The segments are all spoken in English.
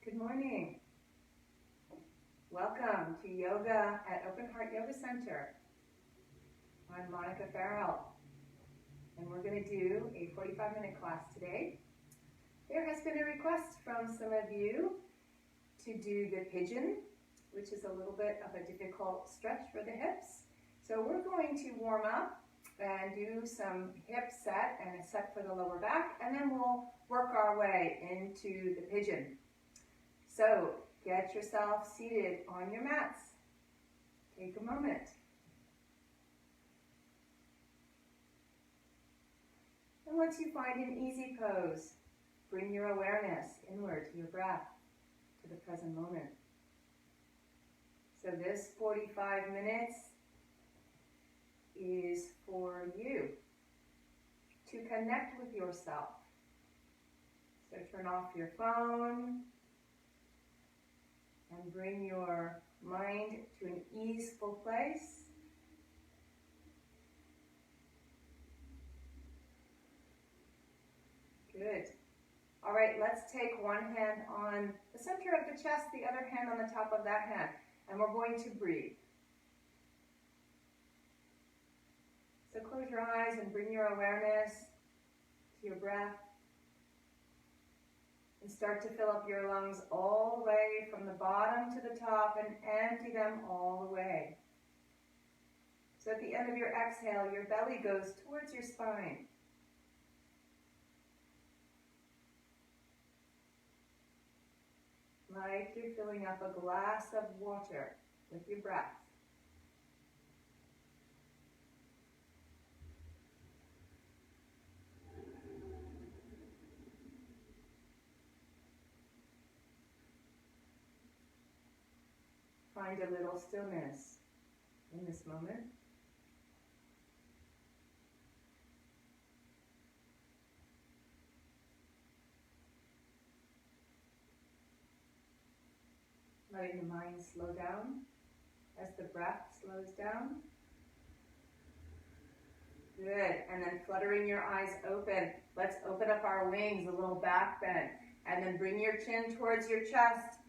Good morning. Welcome to Yoga at Open Heart Yoga Center. I'm Monica Farrell, and we're going to do a 45-minute class today. There has been a request from some of you to do the pigeon, which is a little bit of a difficult stretch for the hips. So we're going to warm up and do some hip set and a set for the lower back, and then we'll work our way into the pigeon. So get yourself seated on your mats. Take a moment. And once you find an easy pose, bring your awareness inward to your breath, to the present moment. So this 45 minutes is for you to connect with yourself. So turn off your phone and bring your mind to an easeful place. Good. All right, let's take one hand on the center of the chest, the other hand on the top of that hand, and we're going to breathe. So close your eyes and bring your awareness to your breath. And start to fill up your lungs all the way from the bottom to the top and empty them all the way. So at the end of your exhale, your belly goes towards your spine. Like you're filling up a glass of water with your breath. Find a little stillness in this moment. Letting the mind slow down as the breath slows down. Good. And then fluttering your eyes open. Let's open up our wings, a little back bend. And then bring your chin towards your chest.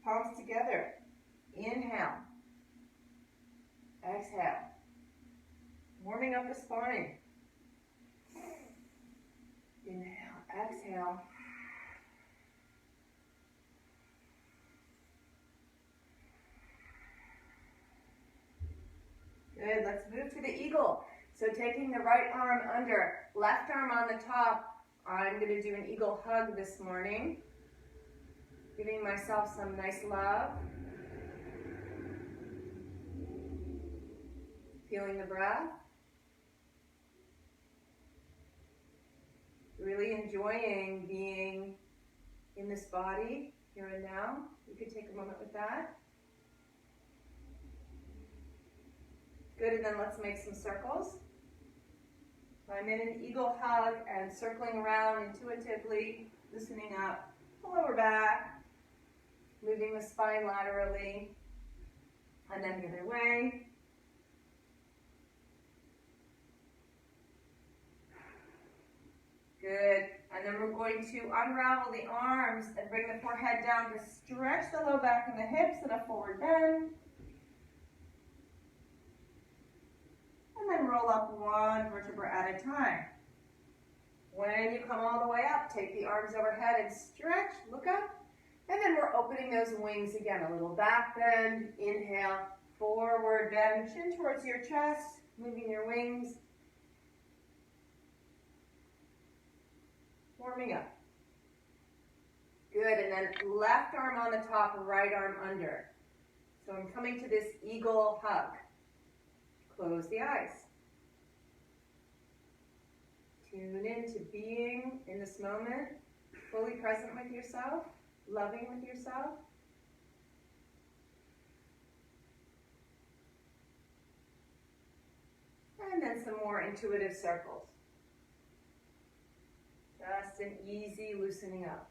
Palms together. Inhale. Exhale. Warming up the spine. Inhale. Exhale. Good. Let's move to the eagle. So taking the right arm under, left arm on the top. I'm going to do an eagle hug this morning. Giving myself some nice love. Feeling the breath. Really enjoying being in this body, here and now. You could take a moment with that. Good, and then let's make some circles. I'm in an eagle hug and circling around intuitively, loosening up the lower back, moving the spine laterally, and then the other way. Good. And then we're going to unravel the arms and bring the forehead down to stretch the low back and the hips in a forward bend. And then roll up one vertebra at a time. When you come all the way up, take the arms overhead and stretch, look up. And then we're opening those wings again. A little back bend, inhale, forward bend, chin towards your chest, moving your wings. Warming up. Good, and then left arm on the top, right arm under. So I'm coming to this eagle hug. Close the eyes. Tune into being in this moment, fully present with yourself, loving with yourself. And then some more intuitive circles. Just an easy loosening up.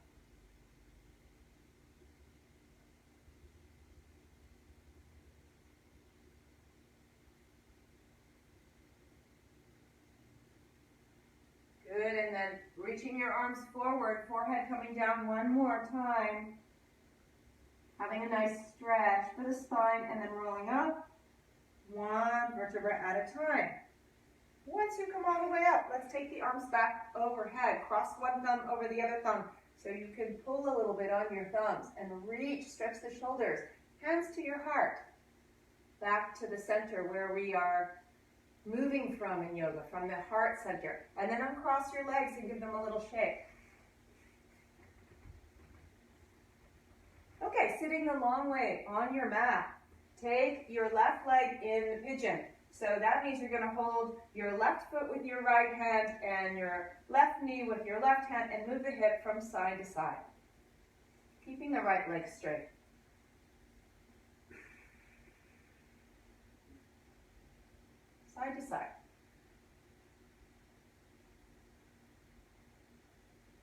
Good, and then reach reaching your arms forward, forehead coming down one more time. Having a nice stretch for the spine and then rolling up, one vertebra at a time. Once you come all the way up, let's take the arms back overhead. Cross one thumb over the other thumb so you can pull a little bit on your thumbs and reach, stretch the shoulders. Hands to your heart. Back to the center where we are moving from in yoga, from the heart center. And then uncross your legs and give them a little shake. Okay, sitting the long way on your mat. Take your left leg in the pigeon. So that means you're going to hold your left foot with your right hand and your left knee with your left hand and move the hip from side to side. Keeping the right leg straight. Side to side.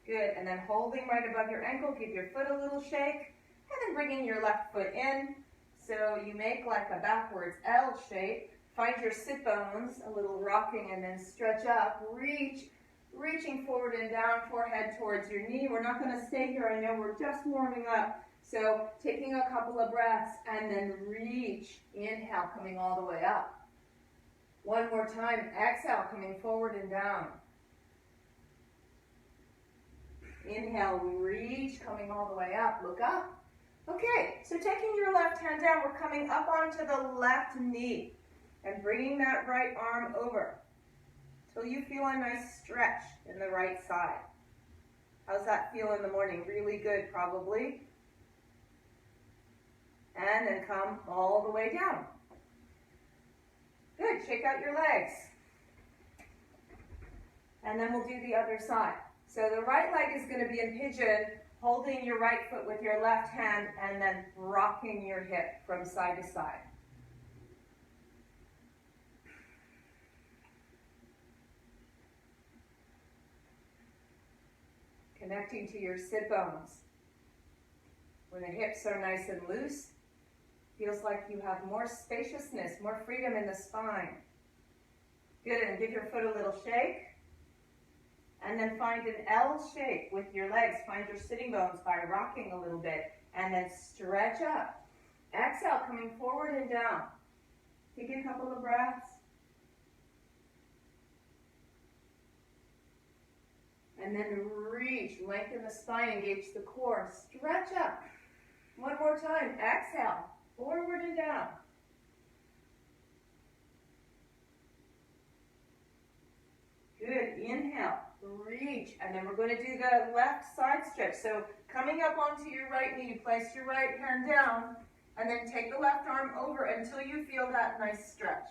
Good, and then holding right above your ankle, give your foot a little shake, and then bringing your left foot in. So you make like a backwards L shape. Find your sit bones, a little rocking, and then stretch up. Reaching forward and down, forehead towards your knee. We're not going to stay here. I know we're just warming up. So taking a couple of breaths and then reach. Inhale, coming all the way up. One more time. Exhale, coming forward and down. Inhale, reach, coming all the way up. Look up. Okay, so taking your left hand down, we're coming up onto the left knee and bringing that right arm over till you feel a nice stretch in the right side. How's that feel in the morning? Really good, probably. And then come all the way down. Good, shake out your legs. And then we'll do the other side. So the right leg is going to be in pigeon, holding your right foot with your left hand and then rocking your hip from side to side. Connecting to your sit bones. When the hips are nice and loose, feels like you have more spaciousness, more freedom in the spine. Good, and give your foot a little shake. And then find an L shape with your legs. Find your sitting bones by rocking a little bit. And then stretch up. Exhale, coming forward and down. Take a couple of breaths. And then reach, lengthen the spine, engage the core. Stretch up. One more time. Exhale, forward and down. Good, inhale, reach, and then we're going to do the left side stretch. So coming up onto your right knee, place your right hand down, and then take the left arm over until you feel that nice stretch.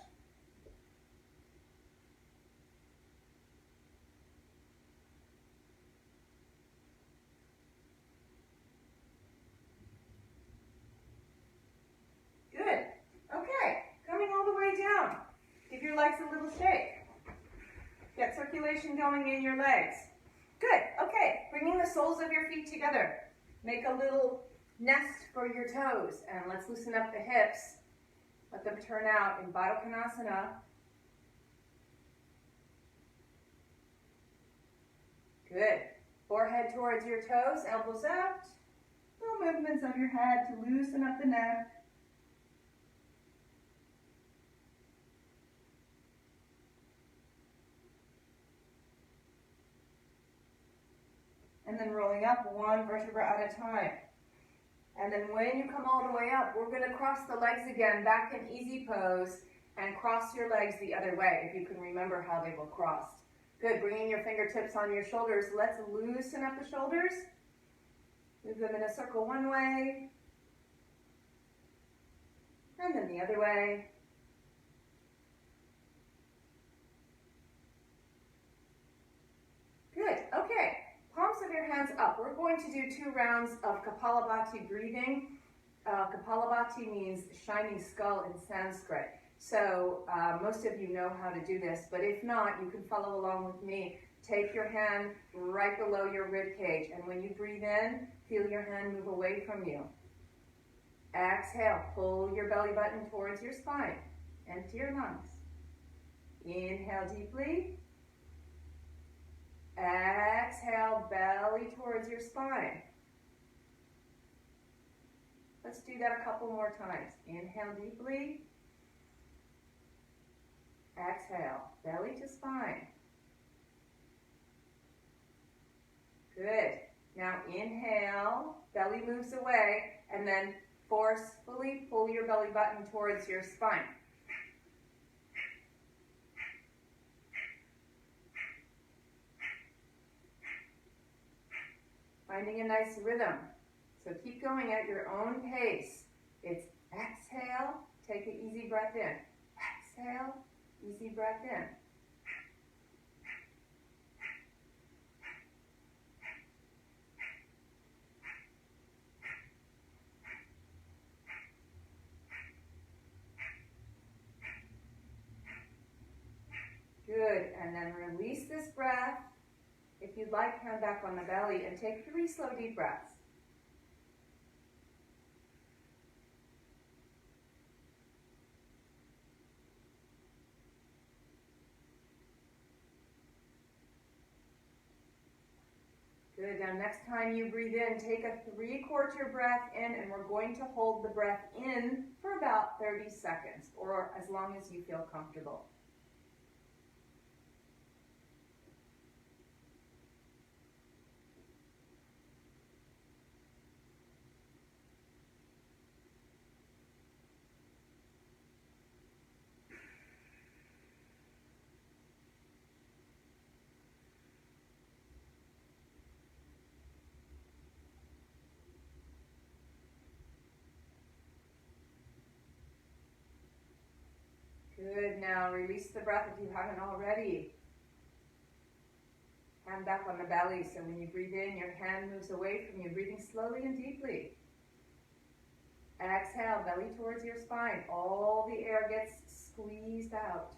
Good. Okay, coming all the way down. Give your legs a little shake. Get circulation going in your legs. Good. Okay, bringing the soles of your feet together. Make a little nest for your toes. And let's loosen up the hips. Let them turn out in Baddha Konasana. Good. Forehead towards your toes, elbows out. Little movements of your head to loosen up the neck. And then rolling up one vertebra at a time. And then when you come all the way up, we're going to cross the legs again, back in easy pose, and cross your legs the other way, if you can remember how they were crossed. Good, bringing your fingertips on your shoulders. Let's loosen up the shoulders. Move them in a circle one way, and then the other way. Good, okay. Palms of your hands up. We're going to do 2 rounds of Kapalabhati breathing. Kapalabhati means shining skull in Sanskrit. So most of you know how to do this, but if not, you can follow along with me. Take your hand right below your rib cage, and when you breathe in, feel your hand move away from you. Exhale, pull your belly button towards your spine. Empty your lungs. Inhale deeply. Exhale, belly towards your spine. Let's do that a couple more times. Inhale deeply. Exhale, belly to spine. Good. Now inhale, belly moves away, and then forcefully pull your belly button towards your spine. Finding a nice rhythm. So keep going at your own pace. It's exhale, take an easy breath in. Exhale, easy breath in. Good, and then release this breath. If you'd like, hand back on the belly and take 3 slow deep breaths. Good, now next time you breathe in, take a 3/4 breath in, and we're going to hold the breath in for about 30 seconds, or as long as you feel comfortable. Good, now release the breath if you haven't already. Hand back on the belly, so when you breathe in, your hand moves away from you, breathing slowly and deeply. Exhale, belly towards your spine. All the air gets squeezed out.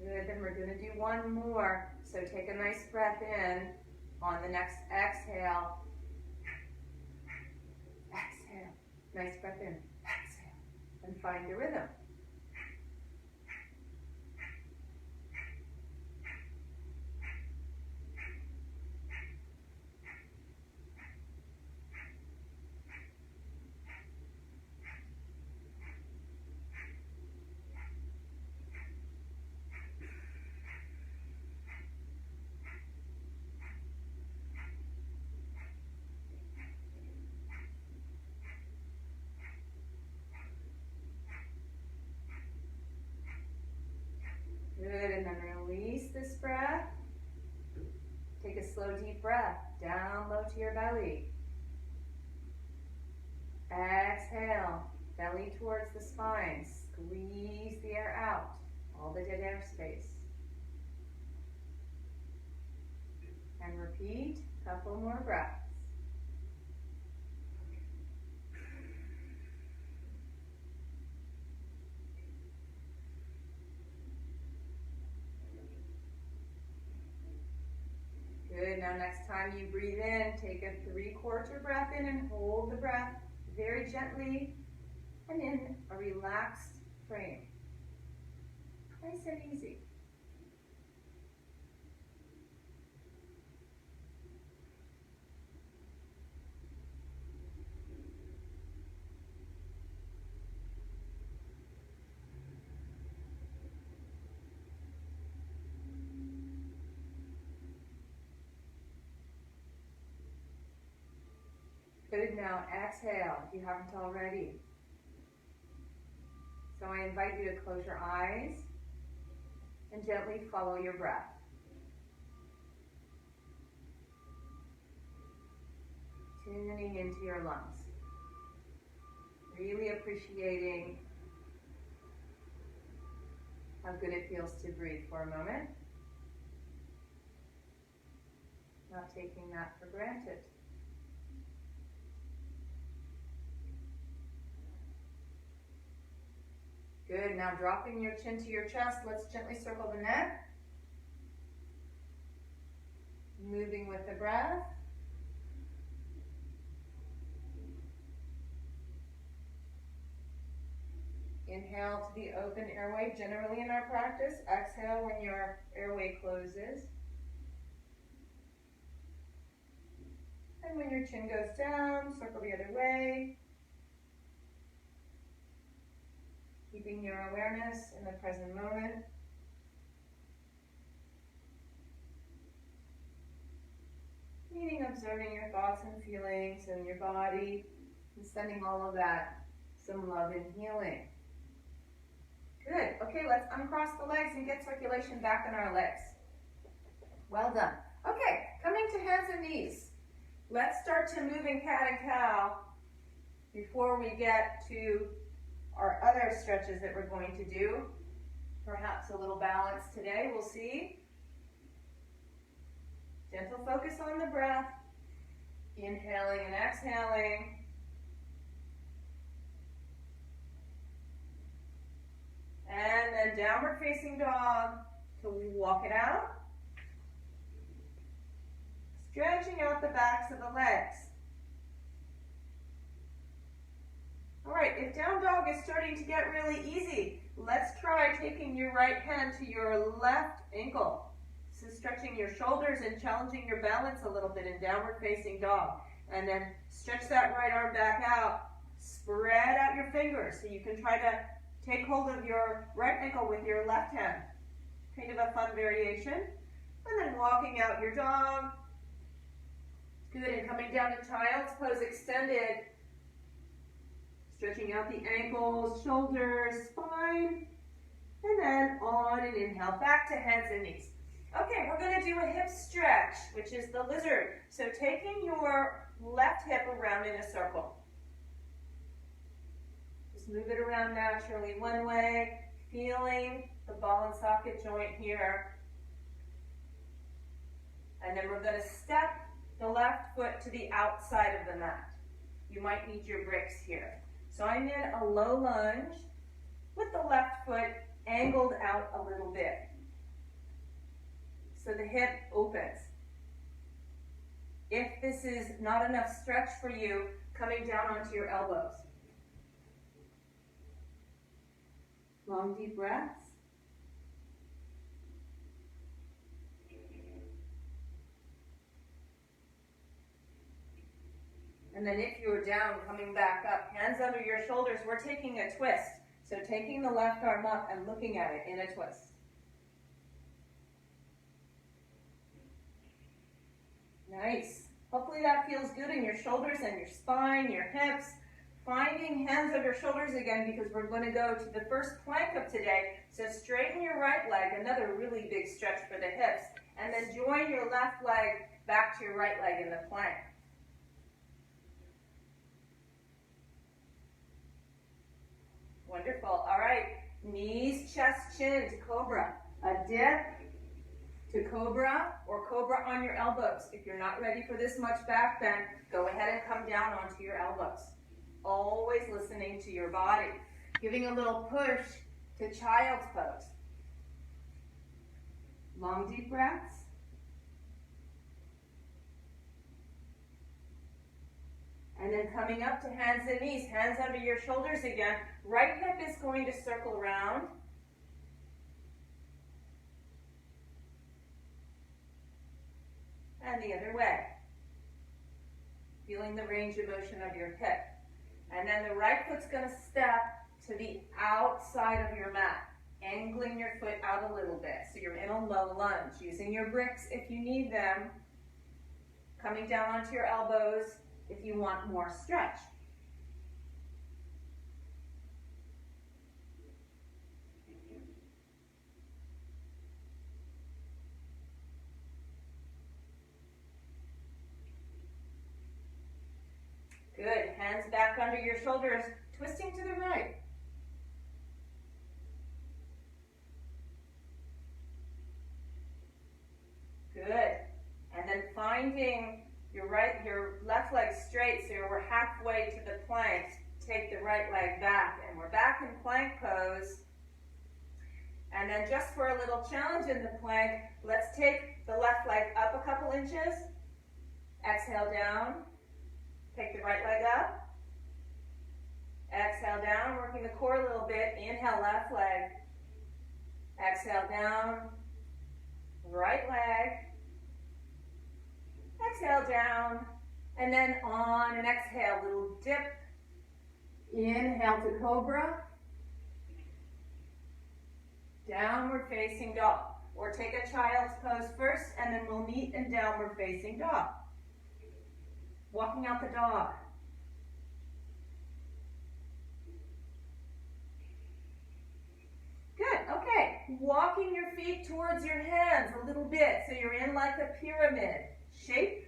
Good, then we're going to do one more. So take a nice breath in. On the next exhale, exhale. Nice breath in, exhale. And find your rhythm. Good, and then release this breath. Take a slow, deep breath down low to your belly. Exhale, belly towards the spine. Squeeze the air out, all the dead air space. And repeat a couple more breaths. Good, now next time you breathe in, take a 3/4 breath in and hold the breath very gently and in a relaxed frame. Nice and easy. Good, now exhale if you haven't already. So I invite you to close your eyes and gently follow your breath. Tuning into your lungs. Really appreciating how good it feels to breathe for a moment. Not taking that for granted. Good, now dropping your chin to your chest, let's gently circle the neck. Moving with the breath. Inhale to the open airway, generally in our practice. Exhale when your airway closes. And when your chin goes down, circle the other way. Keeping your awareness in the present moment. Meaning observing your thoughts and feelings and your body and sending all of that some love and healing. Good. Okay, let's uncross the legs and get circulation back in our legs. Well done. Okay, coming to hands and knees. Let's start to move in cat and cow before we get to our other stretches that we're going to do. Perhaps a little balance today, we'll see. Gentle focus on the breath. Inhaling and exhaling. And then downward facing dog till we walk it out. Stretching out the backs of the legs. All right, if down dog is starting to get really easy, let's try taking your right hand to your left ankle. This is stretching your shoulders and challenging your balance a little bit in downward facing dog. And then stretch that right arm back out. Spread out your fingers so you can try to take hold of your right ankle with your left hand. Kind of a fun variation. And then walking out your dog. Good, and coming down to child's pose extended. Stretching out the ankles, shoulders, spine. And then on and inhale, back to hands and knees. Okay, we're going to do a hip stretch, which is the lizard. So taking your left hip around in a circle. Just move it around naturally one way, feeling the ball and socket joint here. And then we're going to step the left foot to the outside of the mat. You might need your bricks here. So I'm in a low lunge with the left foot angled out a little bit. So the hip opens. If this is not enough stretch for you, coming down onto your elbows. Long, deep breaths. And then if you're down, coming back up, hands under your shoulders, we're taking a twist. So taking the left arm up and looking at it in a twist. Nice. Hopefully that feels good in your shoulders and your spine, your hips. Finding hands under shoulders again because we're going to go to the first plank of today. So straighten your right leg, another really big stretch for the hips. And then join your left leg back to your right leg in the plank. Wonderful. All right. Knees, chest, chin to cobra. A dip to cobra or cobra on your elbows. If you're not ready for this much back bend, go ahead and come down onto your elbows. Always listening to your body. Giving a little push to child's pose. Long, deep breaths. And then coming up to hands and knees, hands under your shoulders again. Right hip is going to circle around. And the other way. Feeling the range of motion of your hip. And then the right foot's going to step to the outside of your mat, angling your foot out a little bit. So you're in a low lunge, using your bricks if you need them. Coming down onto your elbows if you want more stretch. Good. Hands back under your shoulders, twisting to the right. Good. And then finding your left leg straight, so we're halfway to the plank. Take the right leg back, and we're back in plank pose. And then just for a little challenge in the plank, let's take the left leg up a couple inches. Exhale down. Take the right leg up. Exhale down, working the core a little bit. Inhale, left leg. Exhale down. Right leg. Exhale down. And then on an exhale, little dip. Inhale to cobra. Downward facing dog. Or take a child's pose first, and then we'll meet in downward facing dog. Walking out the dog. Good, okay. Walking your feet towards your hands a little bit, so you're in like a pyramid shape.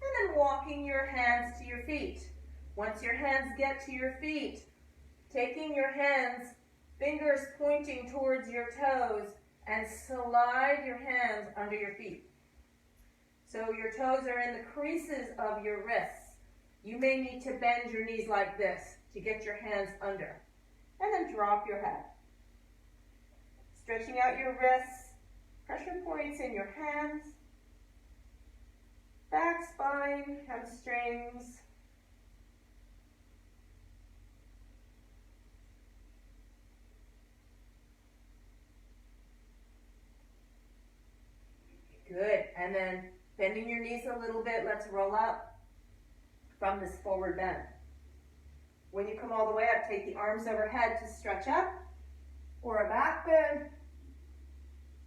And then walking your hands to your feet. Once your hands get to your feet, taking your hands, fingers pointing towards your toes, and slide your hands under your feet. So your toes are in the creases of your wrists. You may need to bend your knees like this to get your hands under. And then drop your head. Stretching out your wrists, pressure points in your hands, back, spine, hamstrings. Good, and then bending your knees a little bit, let's roll up from this forward bend. When you come all the way up, take the arms overhead to stretch up, or a back bend,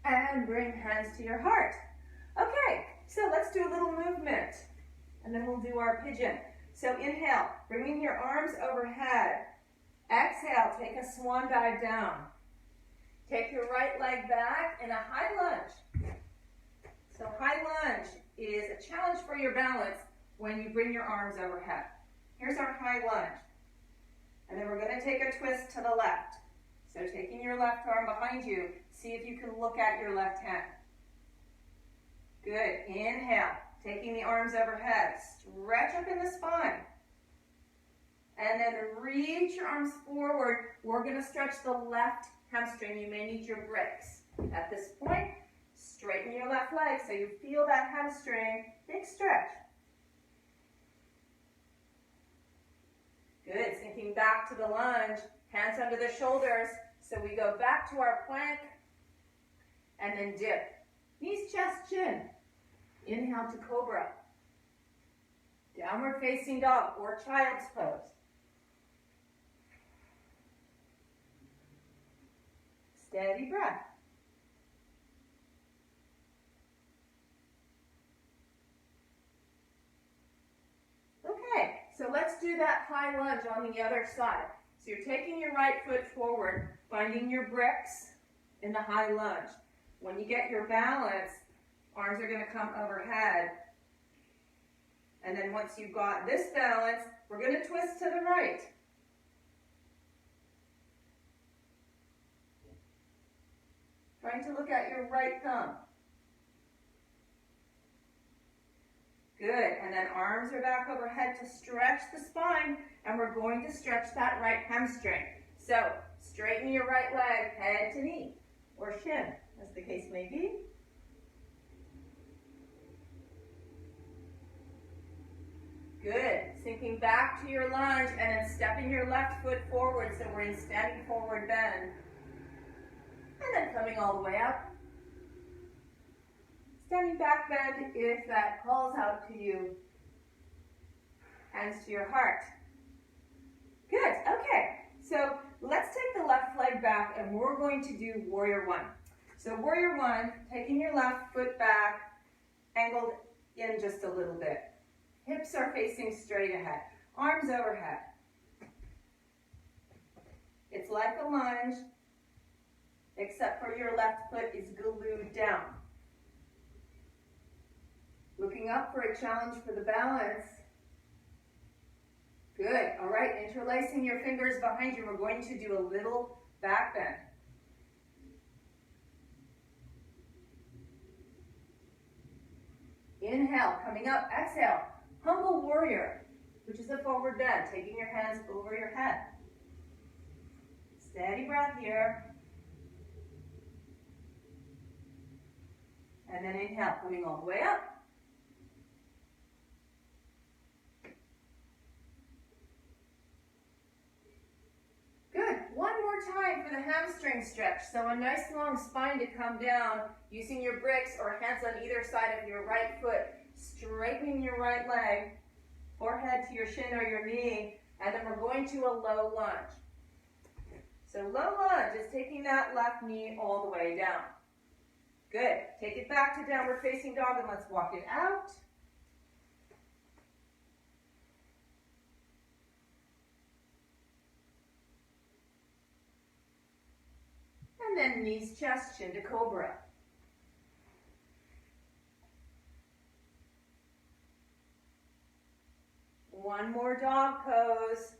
and bring hands to your heart. Okay, so let's do a little movement, and then we'll do our pigeon. So inhale, bringing your arms overhead. Exhale, take a swan dive down. Take your right leg back in a high lunge. So high lunge is a challenge for your balance when you bring your arms overhead. Here's our high lunge. And then we're going to take a twist to the left. So taking your left arm behind you, see if you can look at your left hand. Good. Inhale. Taking the arms overhead. Stretch up in the spine. And then reach your arms forward. We're going to stretch the left hamstring. You may need your bricks. At this point, straighten your left leg so you feel that hamstring. Big stretch. Good. Sinking back to the lunge. Hands under the shoulders. So we go back to our plank. And then dip. Knees, chest, chin. Inhale to cobra. Downward facing dog or child's pose. Steady breath. Okay, so let's do that high lunge on the other side. So you're taking your right foot forward, finding your bricks in the high lunge. When you get your balance, arms are going to come overhead. And then once you've got this balance, we're going to twist to the right. Trying to look at your right thumb. Good, and then arms are back overhead to stretch the spine, and we're going to stretch that right hamstring. So, straighten your right leg, head to knee, or shin, as the case may be. Good, sinking back to your lunge, and then stepping your left foot forward, so we're in standing forward bend. And then coming all the way up. Standing back bend if that calls out to you. Hands to your heart. Good, okay. So let's take the left leg back and we're going to do warrior one. So warrior one, taking your left foot back, angled in just a little bit. Hips are facing straight ahead. Arms overhead. It's like a lunge, except for your left foot is glued down. Looking up for a challenge for the balance. Good. All right, interlacing your fingers behind you. We're going to do a little back bend. Inhale, coming up, exhale. Humble warrior, which is a forward bend, taking your hands over your head. Steady breath here. And then inhale, coming all the way up. Good. One more time for the hamstring stretch. So a nice long spine to come down using your bricks or hands on either side of your right foot. Straightening your right leg, forehead to your shin or your knee, and then we're going to a low lunge. So low lunge is taking that left knee all the way down. Good. Take it back to downward facing dog and let's walk it out. And then knees, chest, chin to cobra. One more dog pose.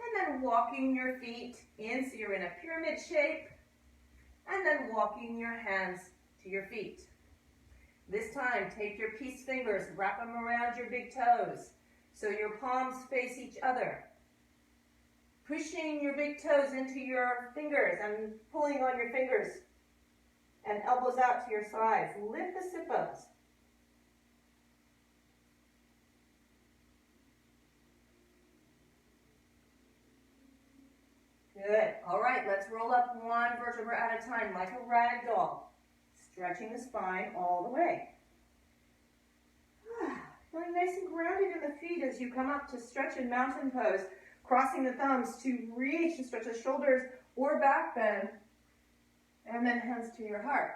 And then walking your feet in, so you're in a pyramid shape. And then walking your hands to your feet. This time, take your peace fingers, wrap them around your big toes, so your palms face each other. Pushing your big toes into your fingers and pulling on your fingers. And elbows out to your sides. Lift the sit bones. Good. All right, let's roll up one vertebra at a time, like a rag doll. Stretching the spine all the way. Feeling nice and grounded in the feet as you come up to stretch in mountain pose, crossing the thumbs to reach and stretch the shoulders or back bend, and then hands to your heart.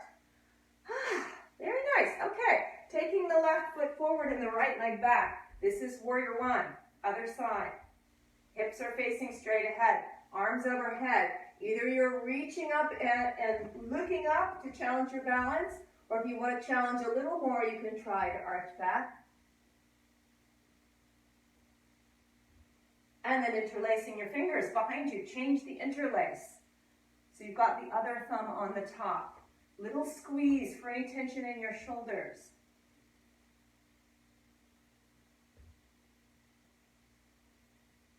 Very nice. Okay, taking the left foot forward and the right leg back. This is warrior one, other side. Hips are facing straight ahead. Arms overhead. Either you're reaching up and looking up to challenge your balance, or if you want to challenge a little more, you can try to arch back. And then interlacing your fingers behind you. Change the interlace. So you've got the other thumb on the top. Little squeeze for any tension in your shoulders.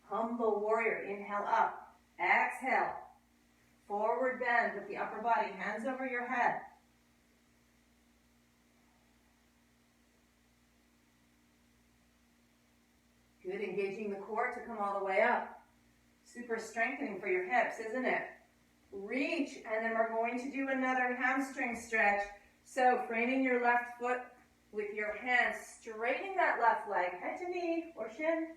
Humble warrior. Inhale up. Exhale. Forward bend with the upper body. Hands over your head. Good. Engaging the core to come all the way up. Super strengthening for your hips, isn't it? Reach, and then we're going to do another hamstring stretch. So framing your left foot with your hands, straightening that left leg, head to knee or shin.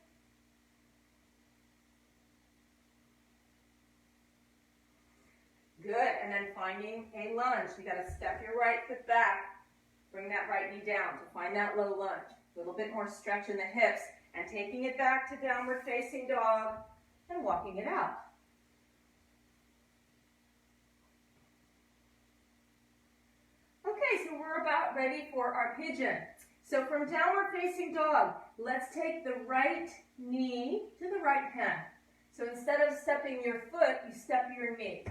Good, and then finding a lunge. You got to step your right foot back, bring that right knee down to find that low lunge. A little bit more stretch in the hips, and taking it back to downward facing dog and walking it out. Okay, so we're about ready for our pigeon. So from downward facing dog, let's take the right knee to the right hand. So instead of stepping your foot, you step your knee.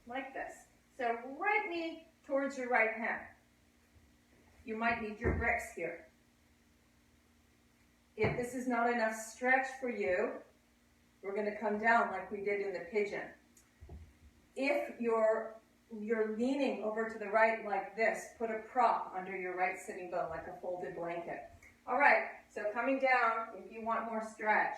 Like this. So right knee towards your right hand. You might need your bricks here. If this is not enough stretch for you, we're going to come down like we did in the pigeon. If you're leaning over to the right like this, put a prop under your right sitting bone like a folded blanket. All right, so coming down if you want more stretch.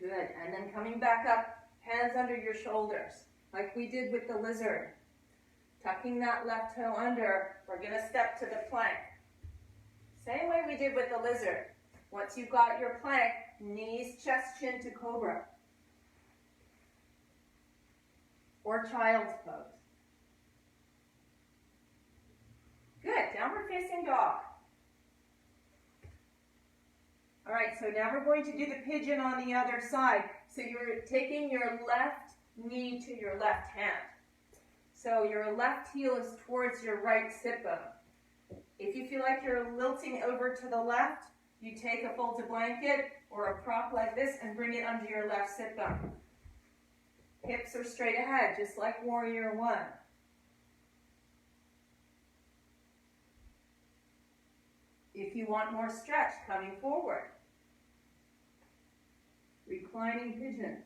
Good, and then coming back up, hands under your shoulders, like we did with the lizard. Tucking that left toe under, we're going to step to the plank. Same way we did with the lizard. Once you've got your plank, knees, chest, chin to cobra. Or child's pose. Good, downward facing dog. All right, so now we're going to do the pigeon on the other side. So you're taking your left knee to your left hand. So your left heel is towards your right sit bone. If you feel like you're lilting over to the left, you take a folded blanket or a prop like this and bring it under your left sit bone. Hips are straight ahead, just like warrior one. If you want more stretch, coming forward. Reclining pigeon.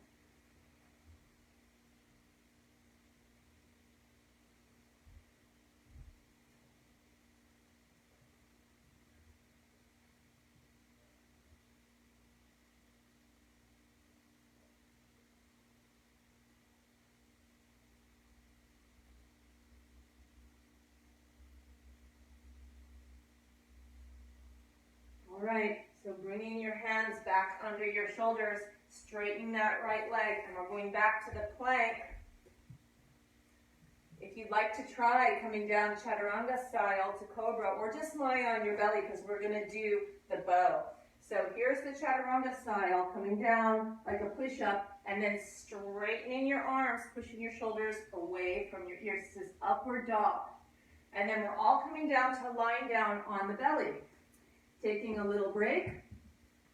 All right, so bringing your hands back under your shoulders, straightening that right leg, and we're going back to the plank. If you'd like to try coming down chaturanga style to cobra, or just lie on your belly because we're going to do the bow. So here's the chaturanga style, coming down like a push-up, and then straightening your arms, pushing your shoulders away from your ears. This is upward dog. And then we're all coming down to lying down on the belly. Taking a little break,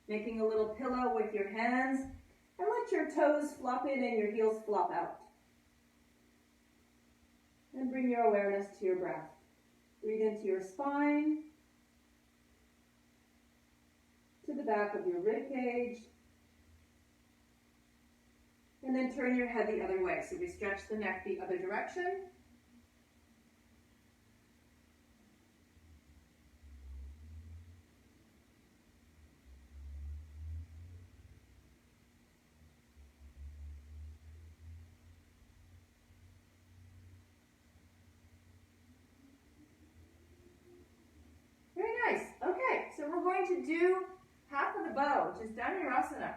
making a little pillow with your hands, and let your toes flop in and your heels flop out. And bring your awareness to your breath. Breathe into your spine, to the back of your rib cage, and then turn your head the other way. So we stretch the neck the other direction. To do half of the bow, which is Dhanurasana.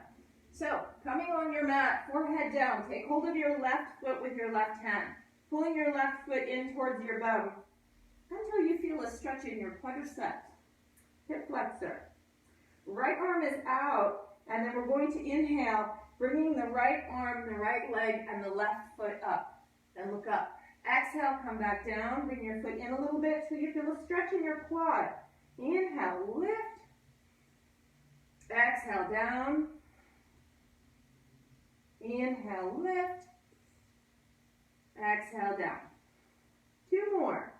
So, coming on your mat, forehead down, take hold of your left foot with your left hand, pulling your left foot in towards your bow until you feel a stretch in your quadricep, hip flexor. Right arm is out, and then we're going to inhale, bringing the right arm, the right leg, and the left foot up, and look up. Exhale, come back down, bring your foot in a little bit so you feel a stretch in your quad. Inhale, lift. Exhale, down. Inhale, lift. Exhale, down. Two more.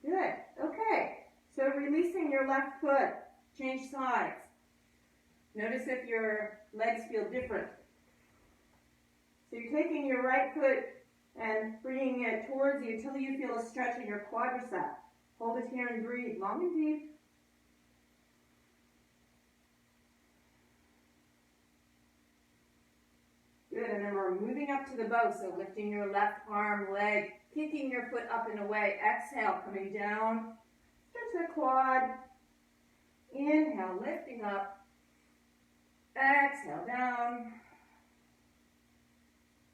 Good. Okay. So releasing your left foot. Change sides. Notice if your legs feel different. So you're taking your right foot and bringing it towards you until you feel a stretch in your quadricep. Hold it here and breathe long and deep. Good, and then we're moving up to the bow, so lifting your left arm, leg, kicking your foot up and away. Exhale, coming down. Stretch the quad. Inhale, lifting up. Exhale, down.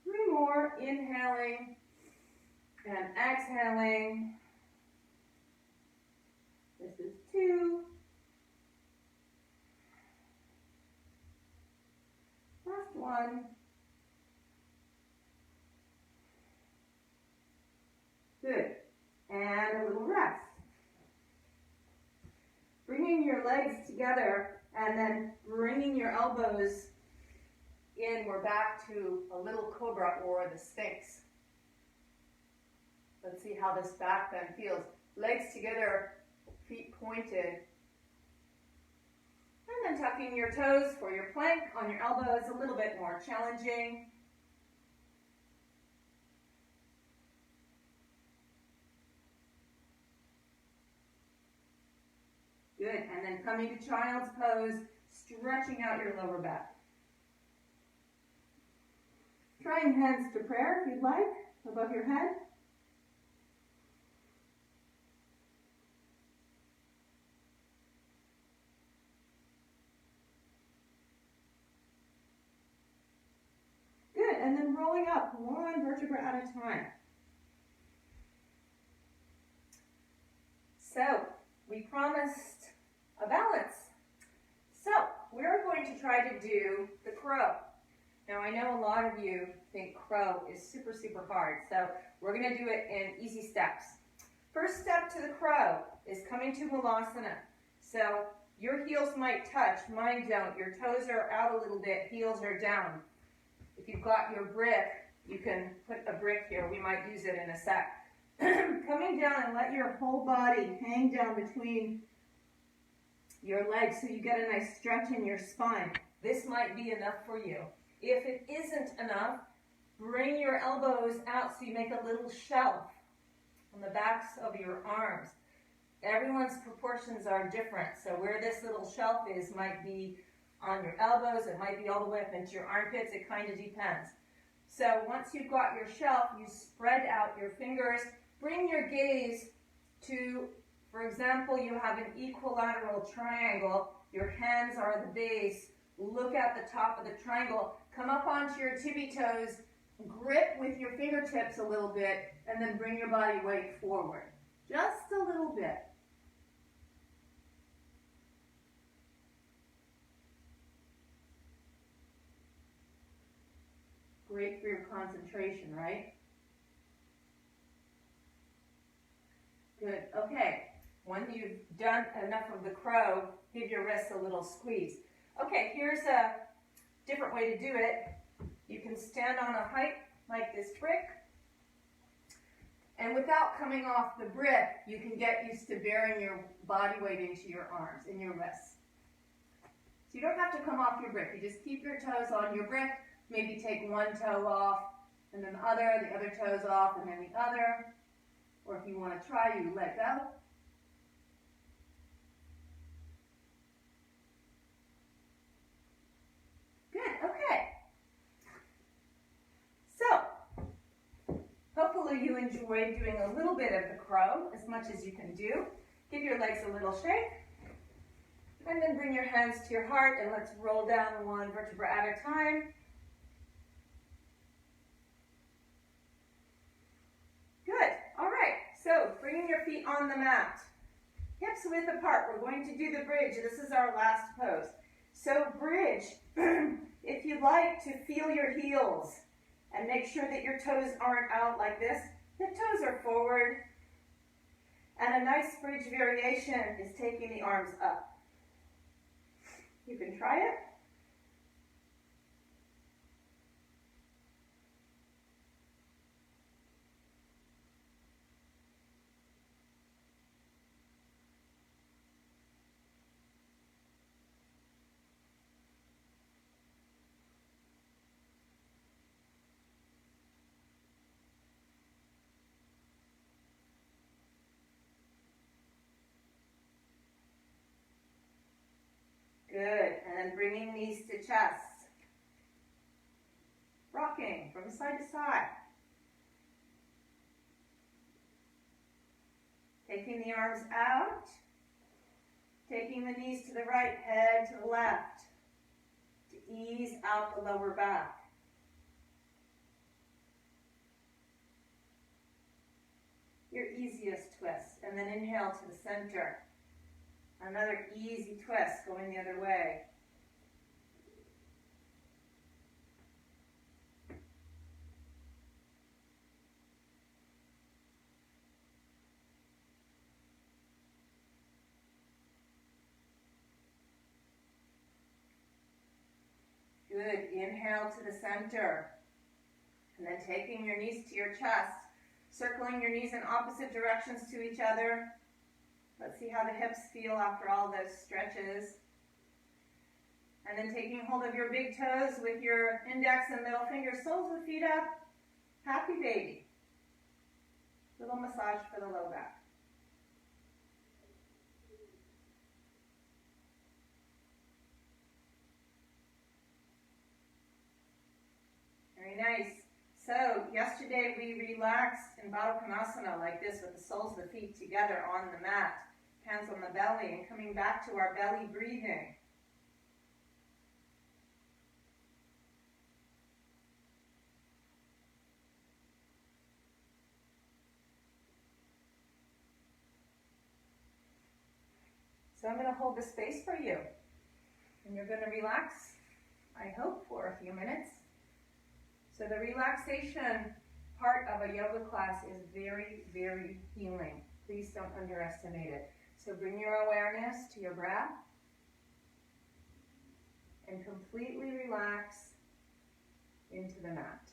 Three more, inhaling and exhaling. This is two. Last one. Good. And a little rest. Bringing your legs together and then bringing your elbows in, we're back to a little cobra or the Sphinx. Let's see how this back bend feels. Legs together, feet pointed. And then tucking your toes for your plank on your elbows, a little bit more challenging. Good, and then coming to child's pose, stretching out your lower back. Trying hands to prayer if you'd like, above your head. Good, and then rolling up one vertebra at a time. So, we promised a balance. So, we're going to try to do the crow. Now, I know a lot of you think crow is super, super hard, so we're going to do it in easy steps. First step to the crow is coming to Malasana. So your heels might touch, mine don't. Your toes are out a little bit, heels are down. If you've got your brick, you can put a brick here. We might use it in a sec. Coming down and let your whole body hang down between your legs so you get a nice stretch in your spine. This might be enough for you. If it isn't enough, bring your elbows out so you make a little shelf on the backs of your arms. Everyone's proportions are different, so where this little shelf is might be on your elbows, it might be all the way up into your armpits, it kind of depends. So once you've got your shelf, you spread out your fingers, bring your gaze to, for example, you have an equilateral triangle, your hands are the base, look at the top of the triangle, come up onto your tippy toes, grip with your fingertips a little bit, and then bring your body weight forward. Just a little bit. Great for your concentration, right? Good. Okay. When you've done enough of the crow, give your wrists a little squeeze. Okay, here's a different way to do it. You can stand on a height like this brick, and without coming off the brick, you can get used to bearing your body weight into your arms and your wrists. So you don't have to come off your brick. You just keep your toes on your brick, maybe take one toe off, and then the other toes off, and then the other. Or if you want to try, you let go. Hopefully you enjoyed doing a little bit of the crow, as much as you can do. Give your legs a little shake. And then bring your hands to your heart and let's roll down one vertebra at a time. Good. All right. So bringing your feet on the mat. Hips width apart. We're going to do the bridge. This is our last pose. So bridge, if you like to feel your heels, and make sure that your toes aren't out like this. The toes are forward. And a nice bridge variation is taking the arms up. You can try it. Good, and then bringing knees to chest. Rocking from side to side. Taking the arms out. Taking the knees to the right, head to the left. To ease out the lower back. Your easiest twist, and then inhale to the center. Another easy twist going the other way. Good. Inhale to the center. And then taking your knees to your chest, circling your knees in opposite directions to each other. Let's see how the hips feel after all those stretches. And then taking hold of your big toes with your index and middle fingers, soles of the feet up. Happy baby. Little massage for the low back. Very nice. So yesterday we relaxed in Baddha Konasana like this with the soles of the feet together on the mat. Hands on the belly and coming back to our belly breathing. So I'm going to hold the space for you. And you're going to relax, I hope, for a few minutes. So the relaxation part of a yoga class is very, very healing. Please don't underestimate it. So bring your awareness to your breath and completely relax into the mat.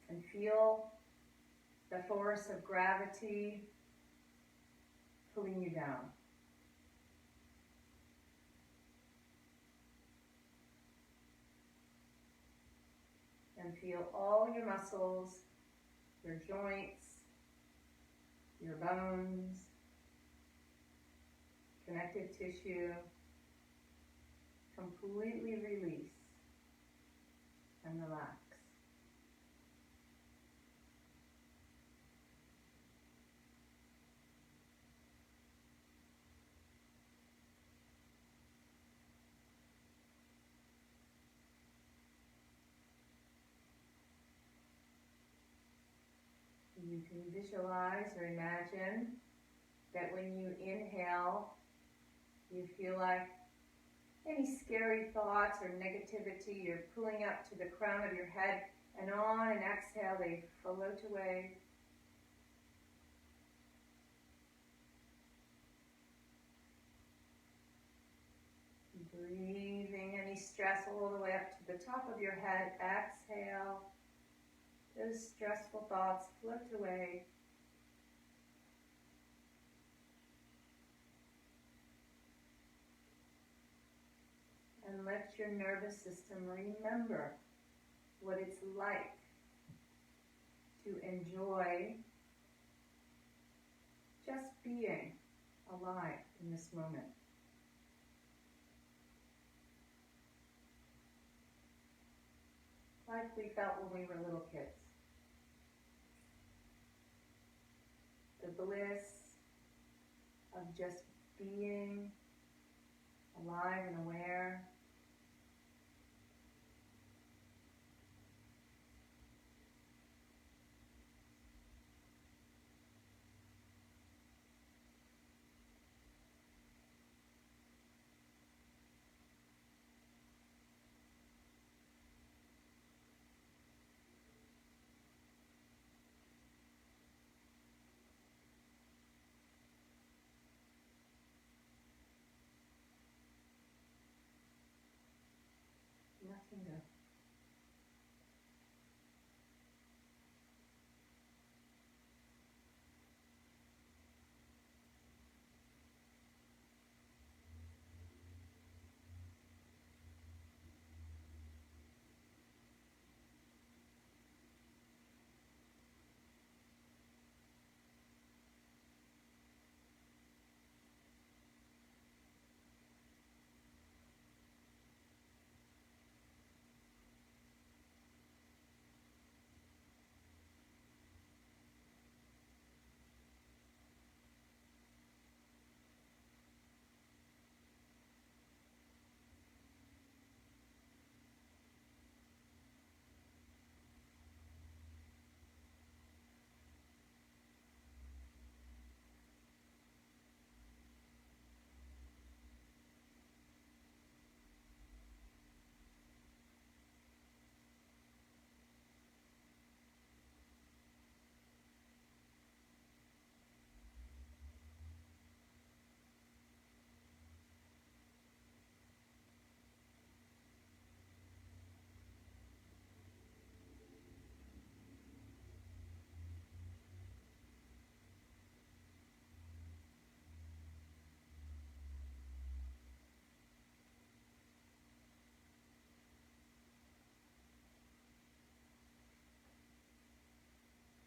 And feel the force of gravity pulling you down. And feel all your muscles, your joints, your bones, connective tissue, completely release and relax. You can visualize or imagine that when you inhale, you feel like any scary thoughts or negativity, you're pulling up to the crown of your head, and on an exhale, they float away. Breathing any stress all the way up to the top of your head. Exhale. Those stressful thoughts float away. And let your nervous system remember what it's like to enjoy just being alive in this moment. Like we felt when we were little kids. The bliss of just being alive and aware. Letting go.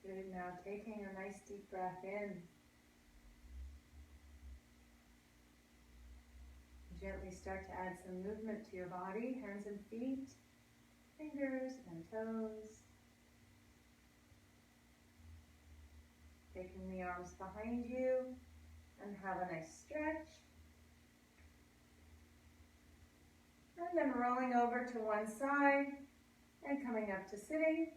Good. Now taking a nice deep breath in. Gently start to add some movement to your body, hands and feet, fingers and toes. Taking the arms behind you and have a nice stretch. And then rolling over to one side and coming up to sitting.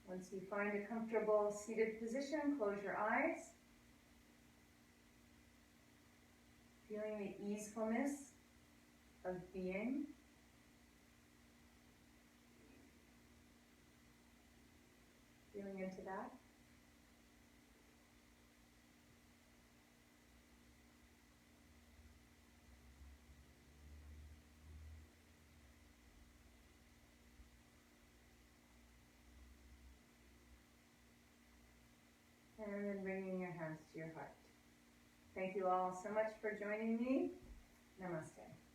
Once you find a comfortable seated position, close your eyes. Feeling the easefulness of being. feeling into that. And then bringing your hands to your heart. Thank you all so much for joining me. Namaste.